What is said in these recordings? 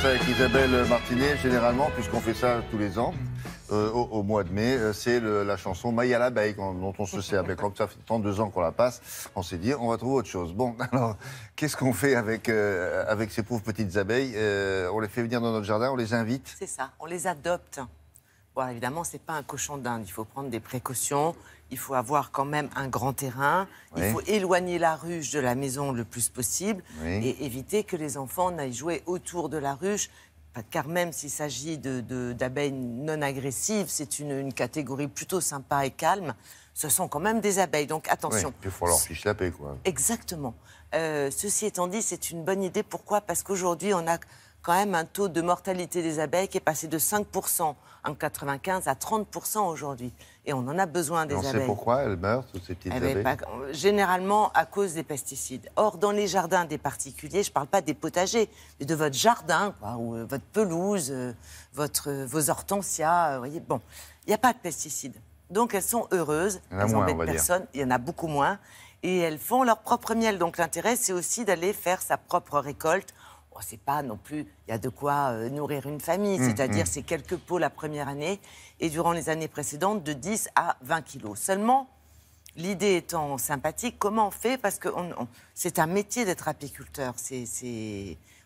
avec Isabelle Martinet, généralement, puisqu'on fait ça tous les ans, au mois de mai, c'est la chanson Maïa l'abeille, dont on se sert. Mais comme ça fait 32 ans qu'on la passe, on s'est dit, on va trouver autre chose. Bon, alors, qu'est-ce qu'on fait avec ces pauvres petites abeilles? On les fait venir dans notre jardin, on les invite? C'est ça, on les adopte. Bon, évidemment, ce n'est pas un cochon d'Inde, il faut prendre des précautions, il faut avoir quand même un grand terrain, oui. Il faut éloigner la ruche de la maison le plus possible, oui. Et éviter que les enfants n'aillent jouer autour de la ruche, car même s'il s'agit d'abeilles non agressives, c'est une catégorie plutôt sympa et calme, ce sont quand même des abeilles, donc attention. Oui, il faut leur fiche la paix, quoi. Exactement. Ceci étant dit, c'est une bonne idée. Pourquoi? Parce qu'aujourd'hui, on a quand même un taux de mortalité des abeilles qui est passé de 5% en 1995 à 30% aujourd'hui. Et on en a besoin des abeilles. On sait pourquoi elles meurent, toutes ces petites abeilles? Généralement à cause des pesticides. Or, dans les jardins des particuliers, je ne parle pas des potagers, mais de votre jardin, quoi, ou votre pelouse, vos hortensias, voyez, bon, il n'y a pas de pesticides. Donc, elles sont heureuses, elles n'embêtent personne, il y en a beaucoup moins, et elles font leur propre miel. Donc, l'intérêt, c'est aussi d'aller faire sa propre récolte. Oh, c'est pas non plus, il y a de quoi nourrir une famille, c'est-à-dire c'est quelques pots la première année, et durant les années précédentes, de 10 à 20 kilos. Seulement, l'idée étant sympathique, comment on fait? Parce que c'est un métier d'être apiculteur,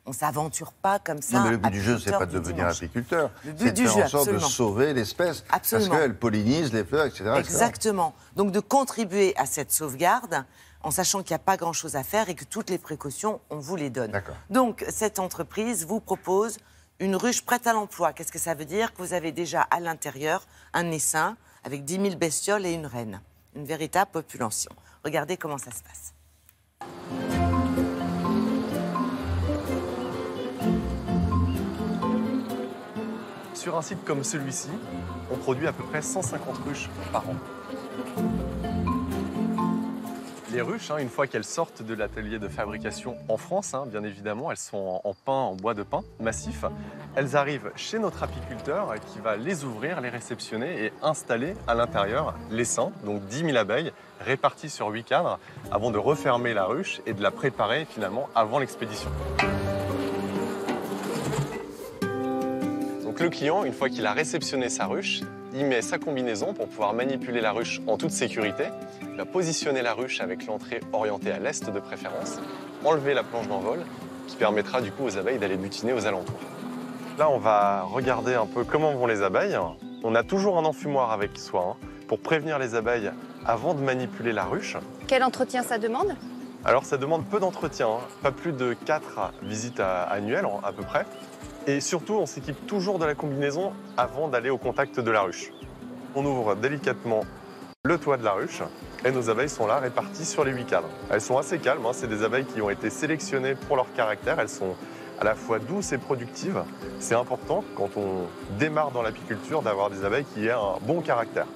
on ne s'aventure pas comme ça. Non, mais le but du jeu, c'est pas de devenir apiculteur. C'est de faire en sorte de sauver l'espèce. Parce qu'elle pollinise les fleurs, etc. Exactement. Donc de contribuer à cette sauvegarde, en sachant qu'il n'y a pas grand-chose à faire et que toutes les précautions, on vous les donne. Donc cette entreprise vous propose une ruche prête à l'emploi. Qu'est-ce que ça veut dire? Que vous avez déjà à l'intérieur un essaim avec 10 000 bestioles et une reine. Une véritable population. Regardez comment ça se passe. Sur un site comme celui-ci, on produit à peu près 150 ruches par an. Les ruches, une fois qu'elles sortent de l'atelier de fabrication en France, bien évidemment, elles sont en pin, en bois de pin massif. Elles arrivent chez notre apiculteur qui va les ouvrir, les réceptionner et installer à l'intérieur l'essaim, donc 10 000 abeilles réparties sur 8 cadres, avant de refermer la ruche et de la préparer finalement avant l'expédition. Donc le client, une fois qu'il a réceptionné sa ruche, il met sa combinaison pour pouvoir manipuler la ruche en toute sécurité. Il va positionner la ruche avec l'entrée orientée à l'est de préférence, enlever la planche d'envol qui permettra du coup aux abeilles d'aller butiner aux alentours. Là, on va regarder un peu comment vont les abeilles. On a toujours un enfumoir avec soi pour prévenir les abeilles avant de manipuler la ruche. Quel entretien ça demande? Alors ça demande peu d'entretien, pas plus de 4 visites annuelles à peu près. Et surtout, on s'équipe toujours de la combinaison avant d'aller au contact de la ruche. On ouvre délicatement le toit de la ruche et nos abeilles sont là réparties sur les 8 cadres. Elles sont assez calmes, c'est des abeilles qui ont été sélectionnées pour leur caractère. Elles sont à la fois douces et productives. C'est important quand on démarre dans l'apiculture d'avoir des abeilles qui aient un bon caractère.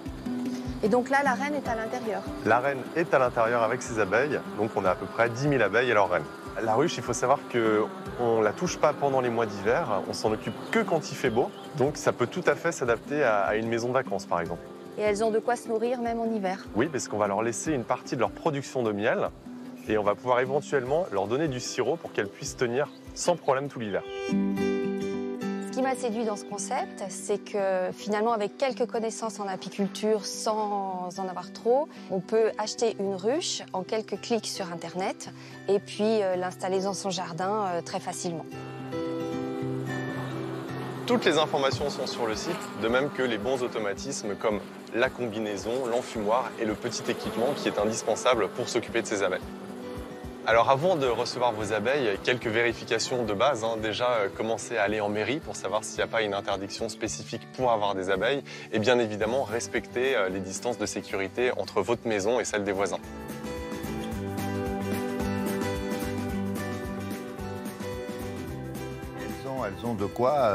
Et donc là, la reine est à l'intérieur? La reine est à l'intérieur avec ses abeilles, donc on a à peu près 10 000 abeilles et leur reine. La ruche, il faut savoir qu'on ne la touche pas pendant les mois d'hiver, on s'en occupe que quand il fait beau, donc ça peut tout à fait s'adapter à une maison de vacances par exemple. Et elles ont de quoi se nourrir même en hiver? Oui, parce qu'on va leur laisser une partie de leur production de miel et on va pouvoir éventuellement leur donner du sirop pour qu'elles puissent tenir sans problème tout l'hiver. Ce qui m'a séduit dans ce concept, c'est que finalement, avec quelques connaissances en apiculture, sans en avoir trop, on peut acheter une ruche en quelques clics sur Internet et puis l'installer dans son jardin très facilement. Toutes les informations sont sur le site, de même que les bons automatismes comme la combinaison, l'enfumoir et le petit équipement qui est indispensable pour s'occuper de ces abeilles. Alors avant de recevoir vos abeilles, quelques vérifications de base. Déjà, commencez à aller en mairie pour savoir s'il n'y a pas une interdiction spécifique pour avoir des abeilles. Et bien évidemment, respectez les distances de sécurité entre votre maison et celle des voisins. Elles ont de quoi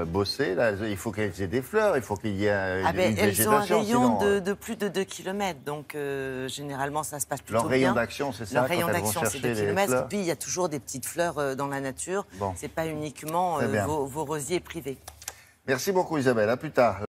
bosser, là. Il faut qu'elles aient des fleurs, il faut qu'il y ait une végétation. Elles ont un rayon de plus de 2 km, donc généralement ça se passe plutôt bien. Leur rayon d'action, c'est ça? Leur rayon d'action, c'est 2 km, et puis il y a toujours des petites fleurs dans la nature. C'est pas uniquement vos rosiers privés. Merci beaucoup Isabelle, à plus tard.